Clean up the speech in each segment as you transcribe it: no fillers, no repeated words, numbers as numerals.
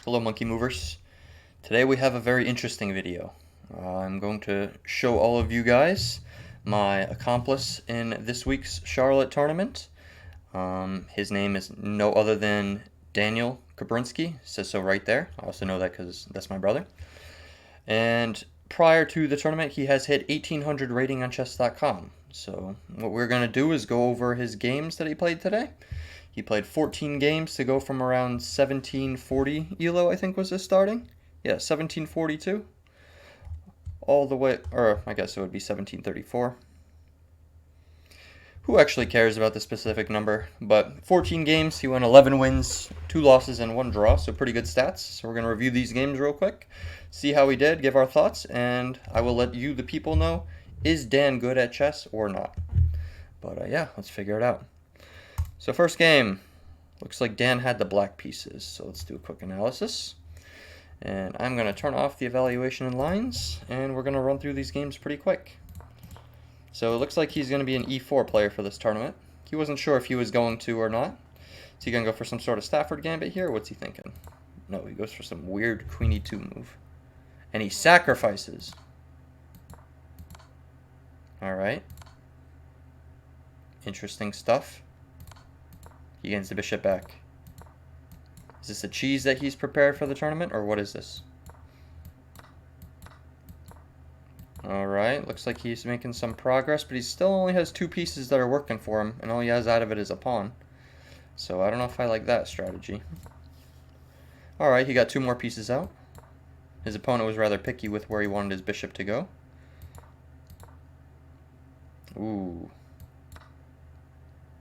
Hello Monkey Movers. Today we have a very interesting video. I'm going to show all of you guys my accomplice in this week's Charlotte tournament. His name is no other than Daniel Kabrinsky. It says so right there. I also know that because that's my brother. And prior to the tournament, he has hit 1800 rating on chess.com. So what we're going to do is go over his games that he played today. He played 14 games to go from around 1740 ELO, I think was his starting. Yeah, 1742. All the way, or I guess it would be 1734. Who actually cares about the specific number? But 14 games, he won 11 wins, 2 losses, and 1 draw, so pretty good stats. So we're going to review these games real quick, see how he did, give our thoughts, and I will let you, the people, know, is Dan good at chess or not? But yeah, let's figure it out. So first game, looks like Dan had the black pieces, so let's do a quick analysis. And I'm going to turn off the evaluation and lines, and we're going to run through these games pretty quick. So it looks like he's going to be an e4 player for this tournament. He wasn't sure if he was going to or not. Is he going to go for some sort of Stafford gambit here, or what's he thinking? No, he goes for some weird queen e2 move. And he sacrifices. Alright. Interesting stuff. He gains the bishop back. Is this a cheese that he's prepared for the tournament, or what is this? Alright, looks like he's making some progress, but he still only has 2 pieces that are working for him, and all he has out of it is a pawn. So I don't know if I like that strategy. Alright, he got 2 more pieces out. His opponent was rather picky with where he wanted his bishop to go. Ooh,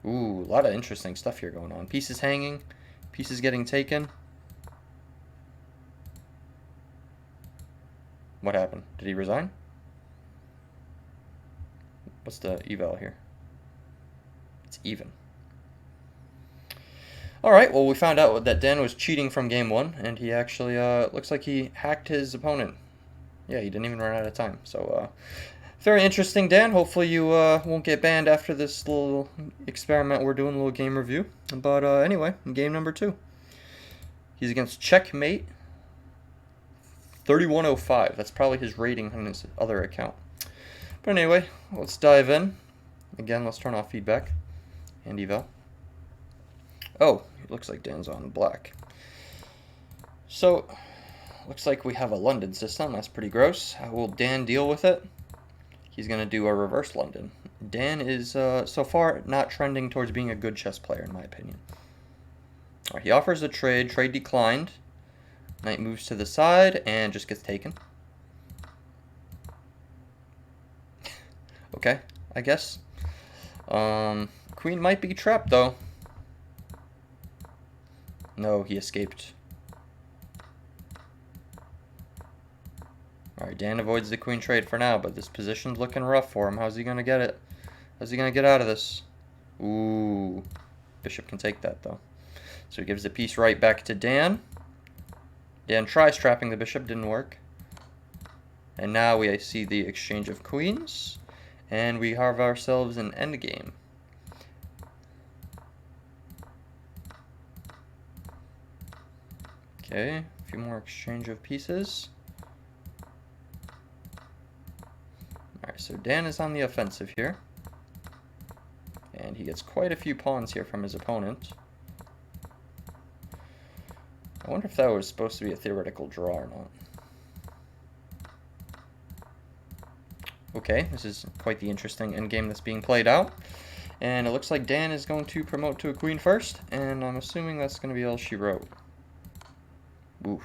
a lot of interesting stuff here going on. Pieces hanging, pieces getting taken. What happened? Did he resign? What's the eval here? It's even. Alright, well we found out that Dan was cheating from game 1, and he actually, looks like he hacked his opponent. Yeah, he didn't even run out of time, so, very interesting, Dan. Hopefully you won't get banned after this little experiment we're doing, a little game review. But anyway, game number 2. He's against Checkmate 3105. That's probably his rating on his other account. But anyway, let's dive in. Again, let's turn off feedback and eval. Oh, it looks like Dan's on black. So, looks like we have a London system. That's pretty gross. How will Dan deal with it? He's going to do a reverse London. Dan is, so far, not trending towards being a good chess player, in my opinion. Right, he offers a trade. Trade declined. Knight moves to the side and just gets taken. Okay, I guess. Queen might be trapped, though. No, he escaped. Alright, Dan avoids the queen trade for now, but this position's looking rough for him. How's he going to get it? How's he going to get out of this? Ooh. Bishop can take that, though. So he gives the piece right back to Dan. Dan tries trapping the bishop, didn't work. And now we see the exchange of queens. And we have ourselves an endgame. Okay, a few more exchange of pieces. Alright, so Dan is on the offensive here. And he gets quite a few pawns here from his opponent. I wonder if that was supposed to be a theoretical draw or not. Okay, this is quite the interesting endgame that's being played out. And it looks like Dan is going to promote to a queen first, and I'm assuming that's going to be all she wrote. Oof.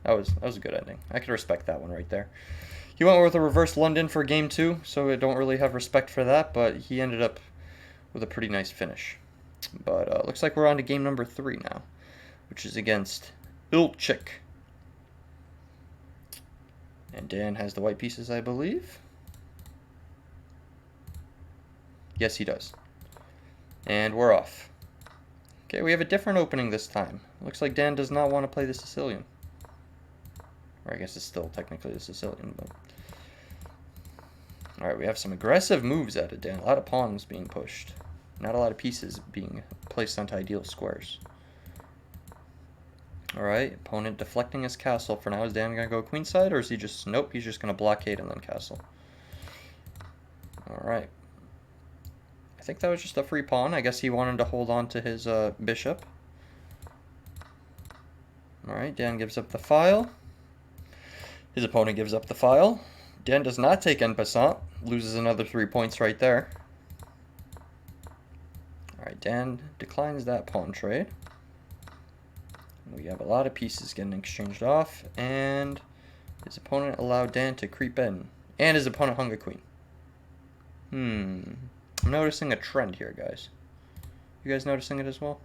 That was a good ending. I could respect that one right there. He went with a reverse London for game 2, so I don't really have respect for that, but he ended up with a pretty nice finish. But looks like we're on to game number 3 now, which is against Ilchik. And Dan has the white pieces, I believe. Yes, he does. And we're off. Okay, we have a different opening this time. Looks like Dan does not want to play the Sicilian. Or I guess it's still technically the Sicilian, but... Alright, we have some aggressive moves out of Dan. A lot of pawns being pushed. Not a lot of pieces being placed onto ideal squares. Alright, opponent deflecting his castle. For now, is Dan going to go queenside, or is he just... Nope, he's just going to blockade and then castle. Alright. I think that was just a free pawn. I guess he wanted to hold on to his bishop. Alright, Dan gives up the file. His opponent gives up the file. Dan does not take en passant. Loses another 3 points right there. Alright, Dan declines that pawn trade. We have a lot of pieces getting exchanged off, and his opponent allowed Dan to creep in. And his opponent hung a queen. I'm noticing a trend here, guys. You guys noticing it as well?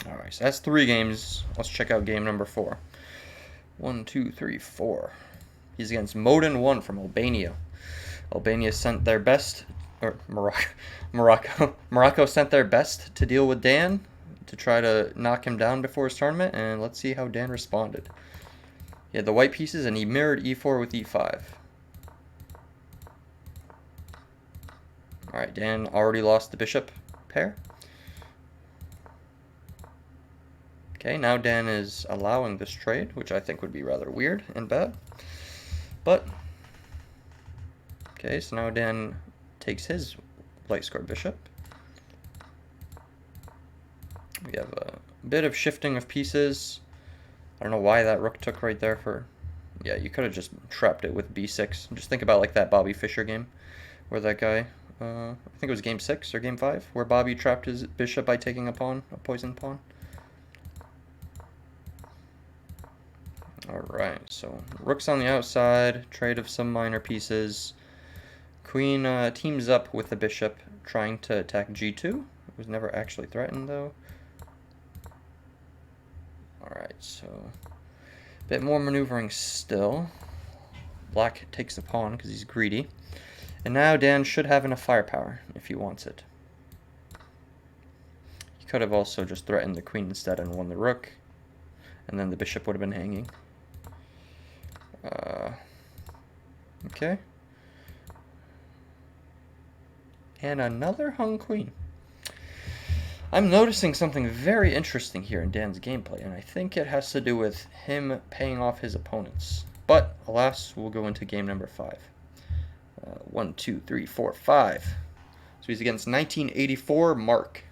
Alright, so that's 3 games. Let's check out game number 4. 1, 2, 3, 4. He's against Modin1 from Albania. Albania sent their best, or Morocco sent their best to deal with Dan, to try to knock him down before his tournament, and let's see how Dan responded. He had the white pieces, and he mirrored e4 with e5. Alright, Dan already lost the bishop pair. Okay, now Dan is allowing this trade, which I think would be rather weird and bad. But, okay, so now Dan takes his light-scored bishop. We have a bit of shifting of pieces. I don't know why that rook took right there for... Yeah, you could have just trapped it with b6. Just think about like that Bobby Fischer game, where that guy, I think it was game 6 or game 5, where Bobby trapped his bishop by taking a pawn, a poisoned pawn. Alright, so rook's on the outside, trade of some minor pieces. Queen teams up with the bishop, trying to attack g2. It was never actually threatened, though. Alright, so a bit more maneuvering still. Black takes the pawn because he's greedy. And now Dan should have enough firepower if he wants it. He could have also just threatened the queen instead and won the rook. And then the bishop would have been hanging. Okay. And another hung queen. I'm noticing something very interesting here in Dan's gameplay, and I think it has to do with him paying off his opponents. But, alas, we'll go into game number 5. 1, 2, 3, 4, 5. So he's against 1984 Mark.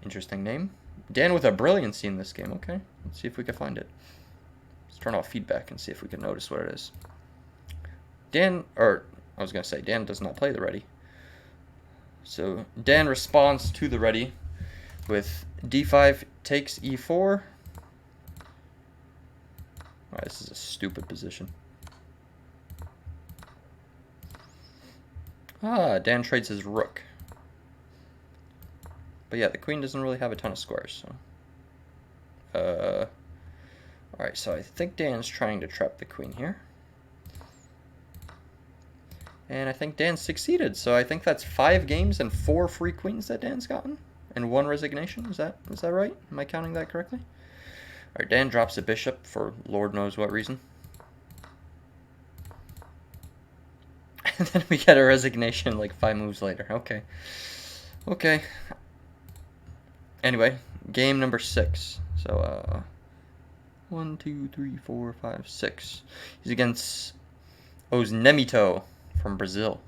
Interesting name. Dan with a brilliancy in this game. Okay, let's see if we can find it. Let's turn off feedback and see if we can notice what it is. Dan does not play the ready. So Dan responds to the ready with d5 takes e4. Alright, this is a stupid position. Dan trades his rook. But yeah, the queen doesn't really have a ton of squares, so. Alright, so I think Dan's trying to trap the queen here. And I think Dan succeeded, so I think that's 5 games and 4 free queens that Dan's gotten. And 1 resignation, is that right? Am I counting that correctly? Alright, Dan drops a bishop for Lord knows what reason. And then we get a resignation like 5 moves later. Okay. Okay. Anyway, game number 6. So, 1, 2, 3, 4, 5, 6. He's against Osnemito from Brazil.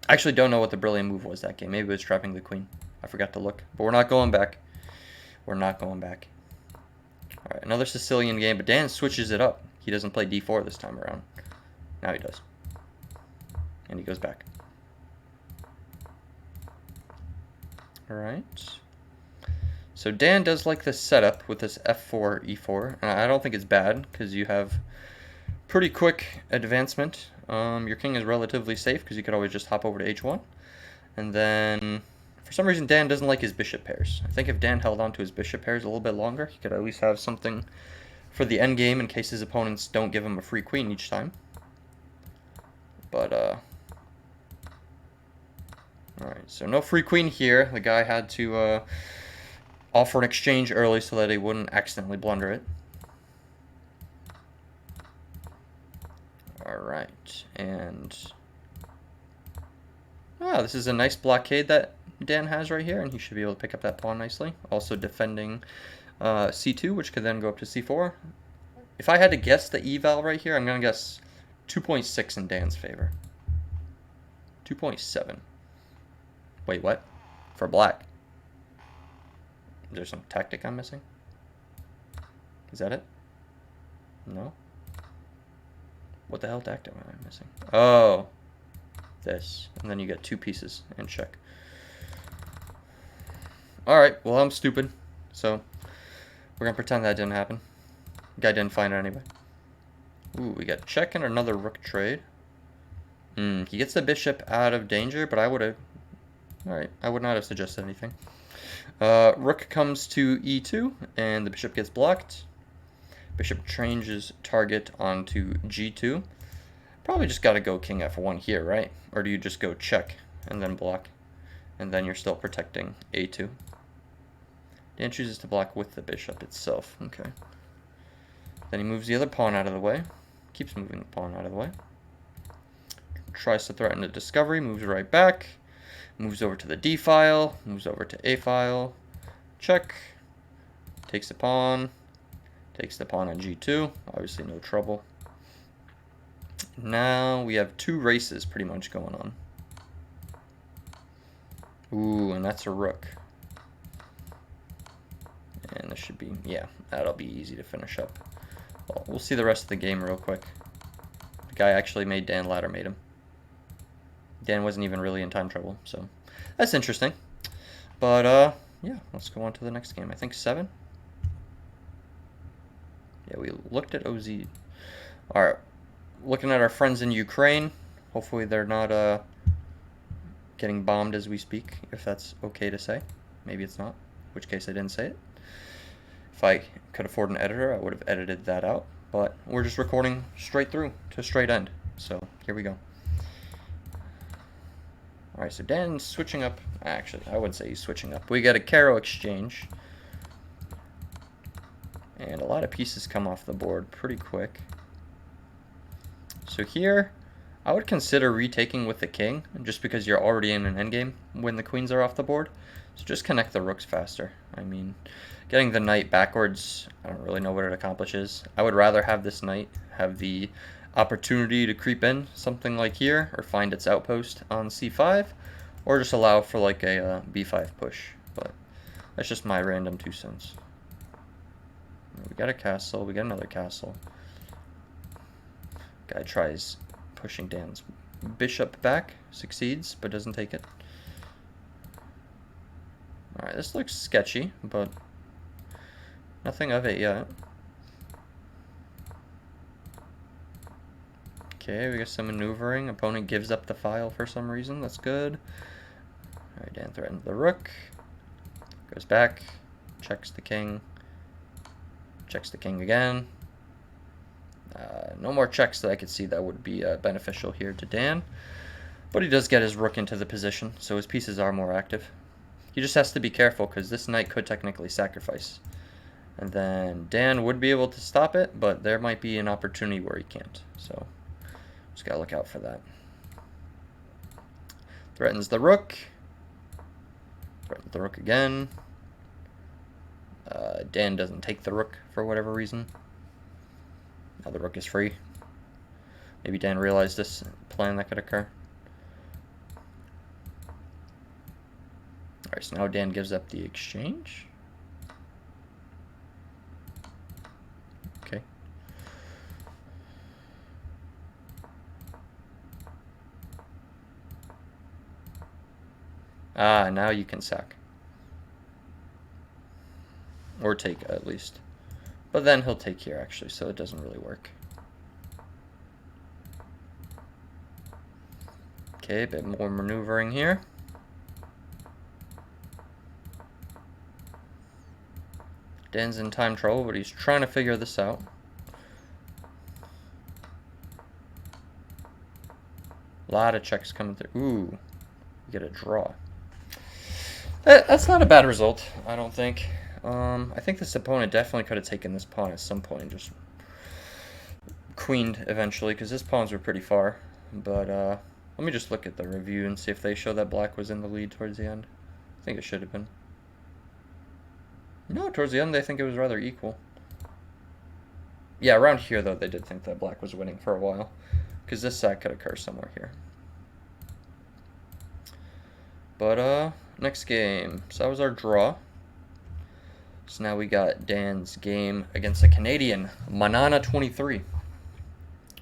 I actually don't know what the brilliant move was that game. Maybe it was trapping the queen. I forgot to look. But we're not going back. We're not going back. Alright, another Sicilian game, but Dan switches it up. He doesn't play d4 this time around. Now he does. And he goes back. Alright. So Dan does like this setup with this f4, e4. And I don't think it's bad, because you have pretty quick advancement. Your king is relatively safe, because you could always just hop over to h1. And then, for some reason, Dan doesn't like his bishop pairs. I think if Dan held on to his bishop pairs a little bit longer, he could at least have something for the endgame in case his opponents don't give him a free queen each time. But, alright, so no free queen here. The guy had to offer an exchange early so that he wouldn't accidentally blunder it. Alright, and... this is a nice blockade that Dan has right here, and he should be able to pick up that pawn nicely. Also defending c2, which could then go up to c4. If I had to guess the eval right here, I'm going to guess 2.6 in Dan's favor. 2.7. Wait, what? For black. Is there some tactic I'm missing? Is that it? No? What the hell tactic am I missing? Oh, this. And then you get 2 pieces and check. Alright, well, I'm stupid. So, we're going to pretend that didn't happen. Guy didn't find it anyway. Ooh, we got check and another rook trade. He gets the bishop out of danger, but I would have... Alright, I would not have suggested anything. Rook comes to e2, and the bishop gets blocked. Bishop changes target onto g2. Probably just got to go king f1 here, right? Or do you just go check and then block? And then you're still protecting a2. Dan chooses to block with the bishop itself. Okay. Then he moves the other pawn out of the way. Keeps moving the pawn out of the way. Tries to threaten the discovery. Moves right back. Moves over to the d file. Moves over to a file. Check. Takes the pawn. Takes the pawn on g2. Obviously no trouble. Now we have 2 races pretty much going on. Ooh, and that's a rook. And this should be, yeah, that'll be easy to finish up. Well, we'll see the rest of the game real quick. The guy actually made Dan ladder mate him. Dan wasn't even really in time trouble, so that's interesting. But, yeah, let's go on to the next game. I think 7. Yeah, we looked at OZ. Alright, looking at our friends in Ukraine. Hopefully they're not getting bombed as we speak, if that's okay to say. Maybe it's not, in which case I didn't say it. If I could afford an editor, I would have edited that out. But we're just recording straight through to straight end. So here we go. Alright, so Dan's switching up. Actually, I wouldn't say he's switching up. We got a Caro exchange. And a lot of pieces come off the board pretty quick. So here, I would consider retaking with the king, just because you're already in an endgame when the queens are off the board. So just connect the rooks faster. I mean, getting the knight backwards, I don't really know what it accomplishes. I would rather have this knight have the opportunity to creep in, something like here, or find its outpost on c5, or just allow for like a b5 push. But that's just my random 2 cents. We got a castle, we got another castle. Guy tries pushing Dan's bishop back, succeeds, but doesn't take it. Alright, this looks sketchy, but nothing of it yet. Okay, we got some maneuvering. Opponent gives up the file for some reason. That's good. Alright, Dan threatens the rook. Goes back. Checks the king. Checks the king again. No more checks that I could see that would be beneficial here to Dan. But he does get his rook into the position, so his pieces are more active. He just has to be careful, because this knight could technically sacrifice. And then Dan would be able to stop it, but there might be an opportunity where he can't. So just gotta look out for that. Threatens the rook. Threatens the rook again. Dan doesn't take the rook for whatever reason. Now the rook is free. Maybe Dan realized this plan that could occur. Alright, so now Dan gives up the exchange. Okay. Ah, now you can sack. Or take, at least. But then he'll take here, actually, so it doesn't really work. Okay, a bit more maneuvering here. Dan's in time trouble, but he's trying to figure this out. A lot of checks coming through. Ooh, you get a draw. That's not a bad result, I don't think. I think this opponent definitely could have taken this pawn at some point and just queened eventually, because his pawns were pretty far. But let me just look at the review and see if they show that black was in the lead towards the end. think it should have been. No, towards the end, I think it was rather equal. Yeah, around here, though, they did think that black was winning for a while. Because this sack could occur somewhere here. But, next game. So that was our draw. So now we got Dan's game against a Canadian, Manana23.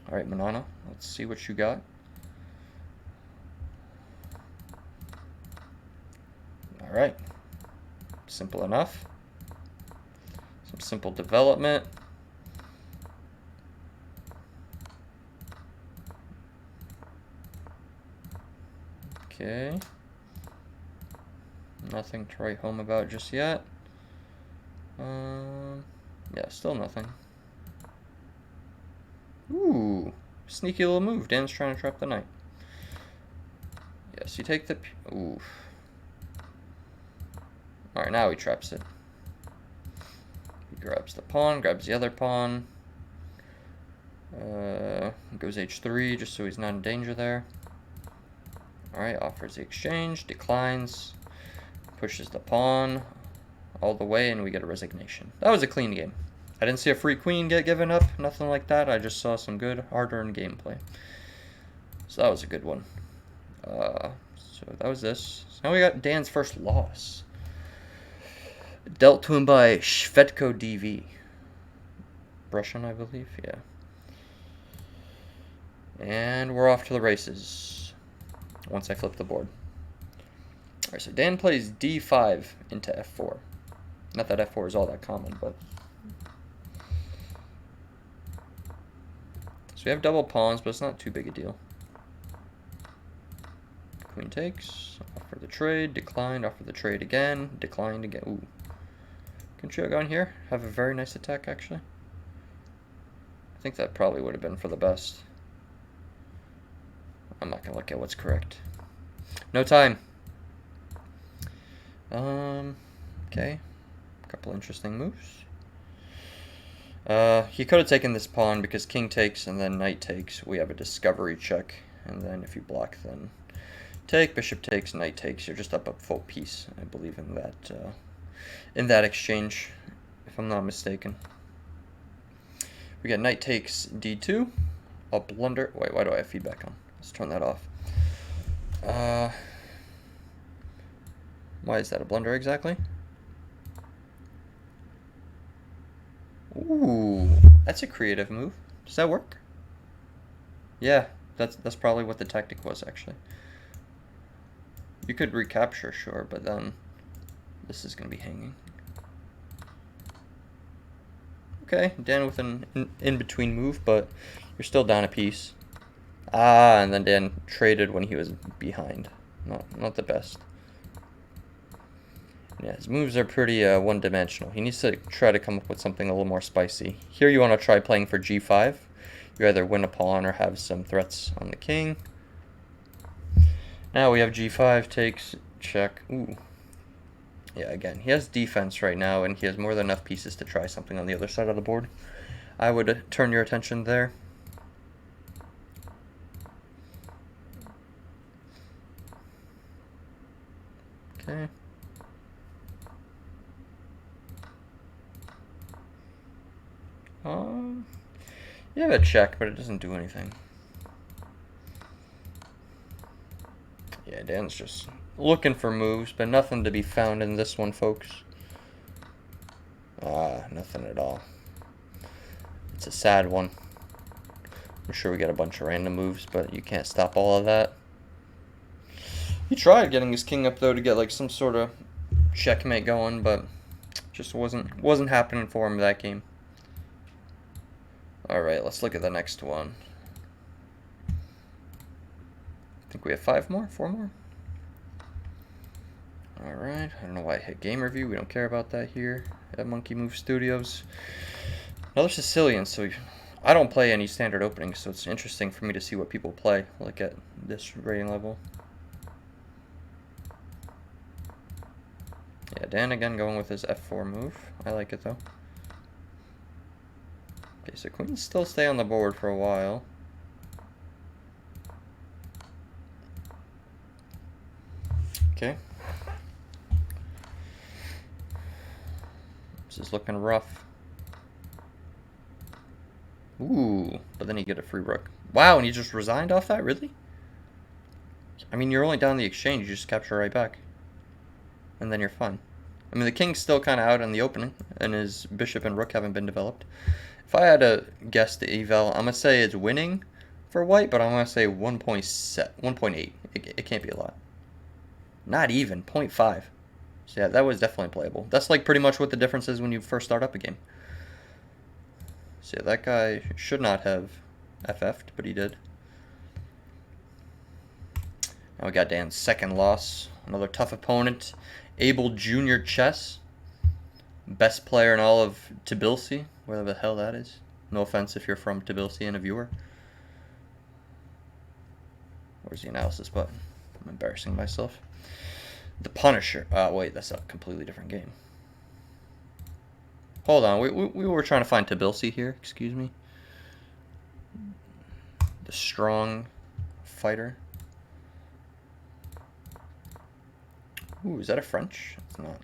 Alright, Manana, let's see what you got. Alright. Simple enough. Some simple development. Okay. Nothing to write home about just yet. Yeah, still nothing. Ooh, sneaky little move. Dan's trying to trap the knight. Yes, you take the... Ooh. Alright, now he traps it. He grabs the pawn, grabs the other pawn. Goes h3 just so he's not in danger there. Alright, offers the exchange, declines, pushes the pawn all the way, and we get a resignation. That was a clean game. I didn't see a free queen get given up, nothing like that. I just saw some good, hard-earned gameplay. So that was a good one. So that was this. So now we got Dan's first loss. Dealt to him by Shvetko DV. Russian, I believe, yeah. And we're off to the races once I flip the board. Alright, so Dan plays d5 into f4. Not that f4 is all that common, but... So we have double pawns, but it's not too big a deal. Queen takes, offer the trade, declined, offer the trade again, declined again. Ooh. Couldn't you have gone here? Have a very nice attack, actually. I think that probably would have been for the best. I'm not going to look at what's correct. No time. Okay. A couple interesting moves. He could have taken this pawn because king takes and then knight takes. We have a discovery check. And then if you block, then take, bishop takes, knight takes. You're just up a full piece, I believe, in that exchange, if I'm not mistaken. We got knight takes d2. I'll blunder. Wait, why do I have feedback on? Let's turn that off. Why is that a blunder exactly? Ooh, that's a creative move. Does that work? Yeah, that's probably what the tactic was, actually. You could recapture, sure, but then this is going to be hanging. Okay, Dan with an in-between move, but you're still down a piece. Ah, and then Dan traded when he was behind. Not the best. Yeah, his moves are pretty one-dimensional. He needs to try to come up with something a little more spicy. Here you want to try playing for g5. You either win a pawn or have some threats on the king. Now we have g5, takes, check. Ooh. Yeah, again, he has defense right now, and he has more than enough pieces to try something on the other side of the board. I would turn your attention there. Okay. You have a check, but it doesn't do anything. Yeah, Dan's just looking for moves, but nothing to be found in this one, folks. Nothing at all. It's a sad one. I'm sure we got a bunch of random moves, but you can't stop all of that. He tried getting his king up, though, to get like some sort of checkmate going, but just wasn't happening for him that game. Alright, let's look at the next one. I think we have 4 more. Alright, I don't know why I hit game review. We don't care about that here at Monkimoves Studios. Another Sicilian, so I don't play any standard openings, so it's interesting for me to see what people play, like at this rating level. Yeah, Dan again going with his f4 move. I like it though. Okay, so queens still stay on the board for a while. Okay. This is looking rough. Ooh, but then you get a free rook. Wow, and you just resigned off that? Really? I mean, you're only down the exchange. You just capture right back. And then you're fine. I mean, the king's still kind of out in the opening, and his bishop and rook haven't been developed. If I had to guess the eval, I'm going to say it's winning for white, but I'm going to say 1.8. It can't be a lot. Not even, 0.5. So yeah, that was definitely playable. That's like pretty much what the difference is when you first start up a game. So yeah, that guy should not have FF'd, but he did. Now we got Dan's second loss. Another tough opponent. Able Junior Chess. Best player in all of Tbilisi, wherever the hell that is. No offense if you're from Tbilisi and a viewer. Where's the analysis button? I'm embarrassing myself. The Punisher. Wait, that's a completely different game. Hold on, we were trying to find Tbilisi here. Excuse me. The strong fighter. Ooh, is that a French? It's not.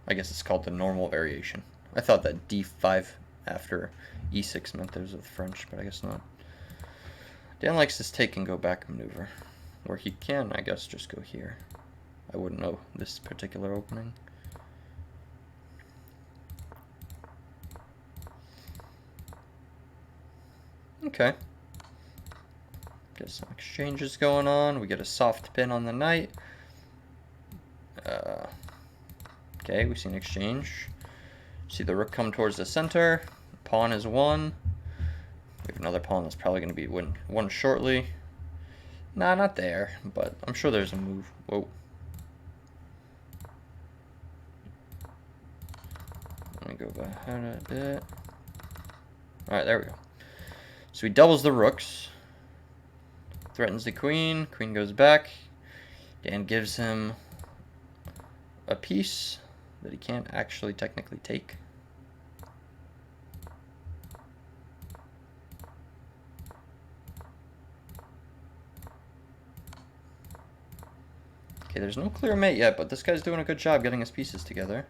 I guess it's called the normal variation. I thought that d5 after e6 meant there was a French, but I guess not. Dan likes this take and go back maneuver, where he can, I guess, just go here. I wouldn't know this particular opening. Okay. Get some exchanges going on. We get a soft pin on the knight. Okay, we see an exchange. See the rook come towards the center. Pawn is won. We have another pawn that's probably going to be won shortly. Nah, not there, but I'm sure there's a move. Whoa. Let me go back a bit. Alright, there we go. So he doubles the rooks. Threatens the queen. Queen goes back. Dan gives him a piece that he can't actually technically take. Okay, there's no clear mate yet, but this guy's doing a good job getting his pieces together.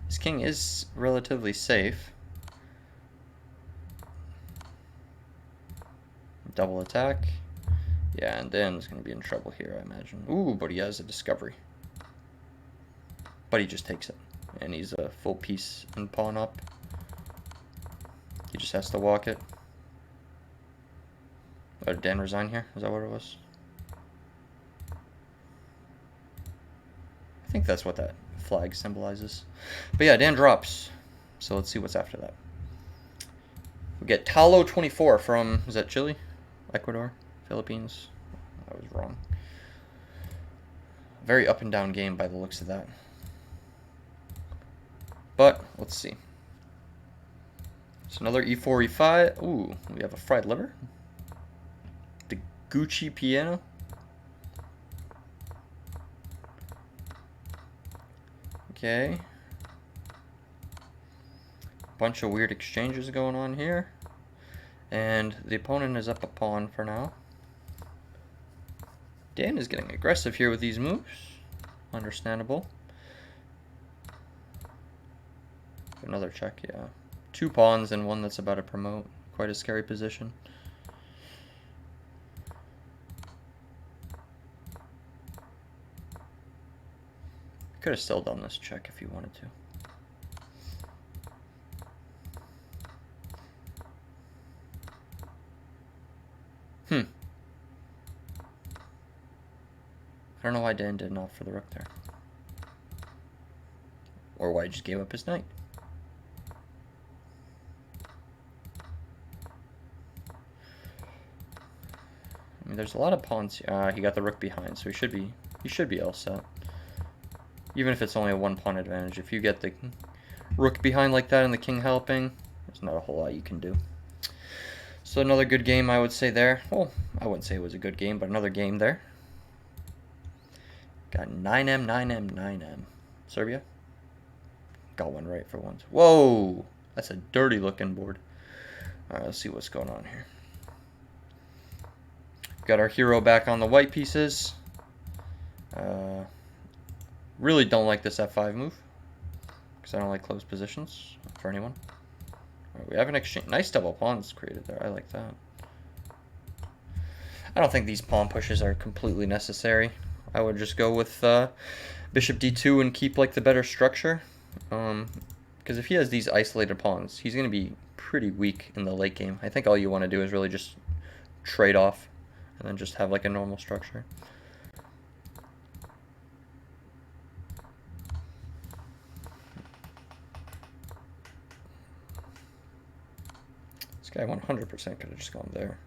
His king is relatively safe. Double attack. Yeah, and Dan's going to be in trouble here, I imagine. Ooh, but he has a discovery. But he just takes it. And he's a full piece and pawn up. He just has to walk it. Oh, did Dan resign here? Is that what it was? I think that's what that flag symbolizes. But yeah, Dan drops. So let's see what's after that. We get Talo24 from, is that Chile? Ecuador? Philippines? I was wrong. Very up and down game by the looks of that. But let's see. So another e4, e5. Ooh, we have a fried liver. The Gucci piano. Okay. Bunch of weird exchanges going on here. And the opponent is up a pawn for now. Dan is getting aggressive here with these moves. Understandable. Another check, yeah. 2 pawns and one that's about to promote. Quite a scary position. Could have still done this check if you wanted to. I don't know why Dan didn't opt for the rook there. Or why he just gave up his knight. I mean, there's a lot of pawns. He got the rook behind, so he should be all set. Even if it's only a 1 pawn advantage, if you get the rook behind like that and the king helping, there's not a whole lot you can do. So another good game, I would say there. Well, I wouldn't say it was a good game, but another game there. Got 9M, 9M, 9M. Serbia? Got one right for once. Whoa! That's a dirty looking board. Alright, let's see what's going on here. Got our hero back on the white pieces. Really don't like this f5 move, because I don't like closed positions for anyone. All right, we have an exchange. Nice double pawns created there. I like that. I don't think these pawn pushes are completely necessary. I would just go with bishop d2 and keep like the better structure. Because if he has these isolated pawns, he's going to be pretty weak in the late game. I think all you want to do is really just trade off and then just have like a normal structure. This guy 100% could have just gone there.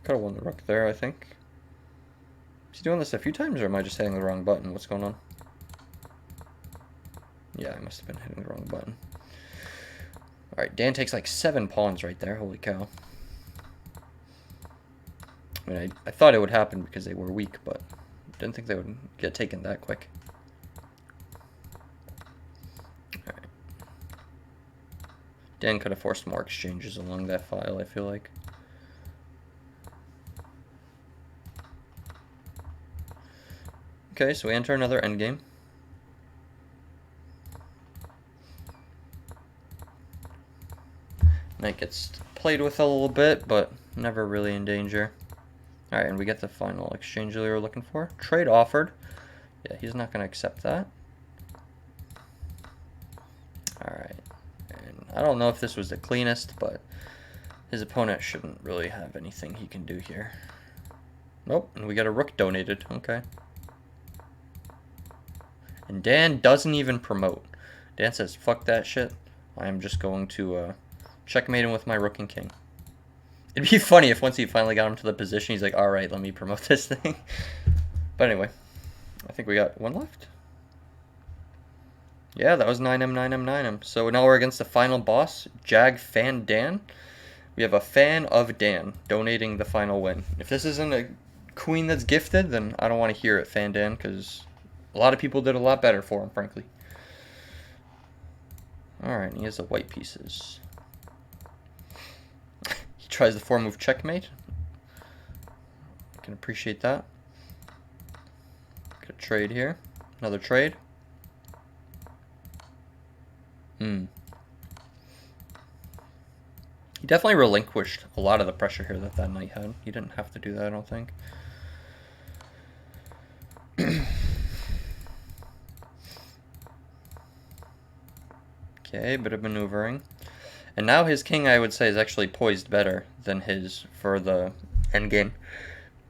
Could have won the rook there, I think. Is he doing this a few times, or am I just hitting the wrong button? What's going on? Yeah, I must have been hitting the wrong button. Alright, Dan takes like 7 pawns right there. Holy cow. I mean, I thought it would happen because they were weak, but didn't think they would get taken that quick. Alright. Dan could have forced more exchanges along that file, I feel like. Okay, so we enter another endgame. Knight gets played with a little bit, but never really in danger. Alright, and we get the final exchange we were looking for. Trade offered. Yeah, he's not going to accept that. Alright, and I don't know if this was the cleanest, but his opponent shouldn't really have anything he can do here. Nope, and we got a rook donated. Okay. And Dan doesn't even promote. Dan says, fuck that shit. I am just going to checkmate him with my rook and king. It'd be funny if once he finally got him to the position, he's like, alright, let me promote this thing. But anyway, I think we got one left. Yeah, that was 9M, 9M, 9M. So now we're against the final boss, Jag Fan Dan. We have a fan of Dan donating the final win. If this isn't a queen that's gifted, then I don't want to hear it, Fan Dan, because a lot of people did a lot better for him, frankly. Alright, he has the white pieces. He tries the 4-move checkmate. I can appreciate that. Get a trade here. Another trade. He definitely relinquished a lot of the pressure here that knight had. He didn't have to do that, I don't think. Okay, bit of maneuvering. And now his king, I would say, is actually poised better than his for the endgame.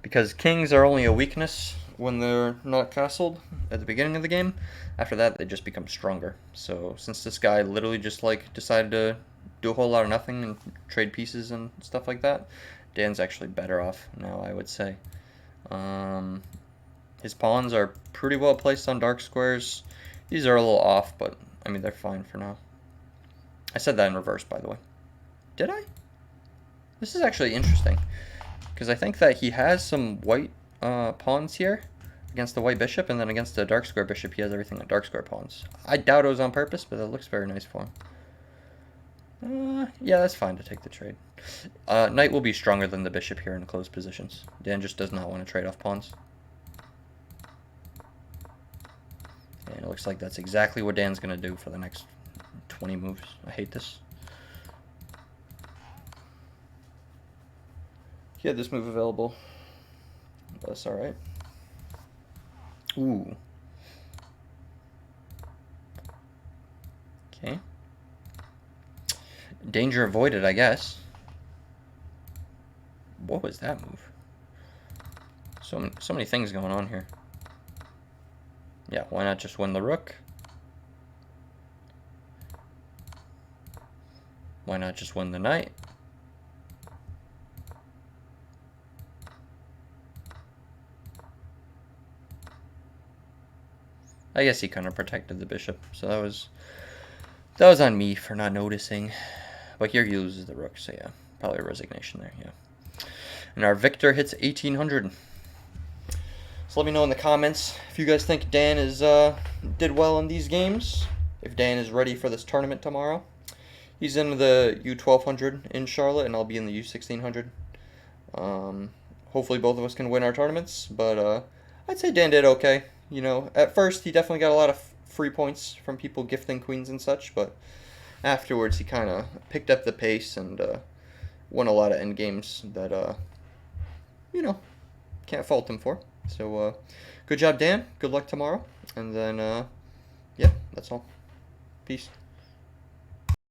Because kings are only a weakness when they're not castled at the beginning of the game. After that, they just become stronger. So since this guy literally just like decided to do a whole lot of nothing and trade pieces and stuff like that, Dan's actually better off now, I would say. His pawns are pretty well placed on dark squares. These are a little off, but I mean, they're fine for now. I said that in reverse, by the way. Did I? This is actually interesting, because I think that he has some white pawns here against the white bishop, and then against the dark square bishop, he has everything on dark square pawns. I doubt it was on purpose, but that looks very nice for him. Yeah, that's fine to take the trade. Knight will be stronger than the bishop here in closed positions. Dan just does not want to trade off pawns. And it looks like that's exactly what Dan's going to do for the next 20 moves. I hate this. He had this move available. That's alright. Ooh. Okay. Danger avoided, I guess. What was that move? So many things going on here. Yeah, why not just win the rook? Why not just win the knight? I guess he kind of protected the bishop, so that was on me for not noticing. But here he loses the rook, so yeah, probably a resignation there, yeah. And our victor hits 1800. So let me know in the comments if you guys think Dan did well in these games. If Dan is ready for this tournament tomorrow. He's in the U1200 in Charlotte, and I'll be in the U1600. hopefully both of us can win our tournaments. But I'd say Dan did okay. You know, at first he definitely got a lot of free points from people gifting queens and such, but afterwards he kind of picked up the pace and won a lot of end games that you know, can't fault him for. So good job, Dan. Good luck tomorrow, and then yeah, that's all. Peace.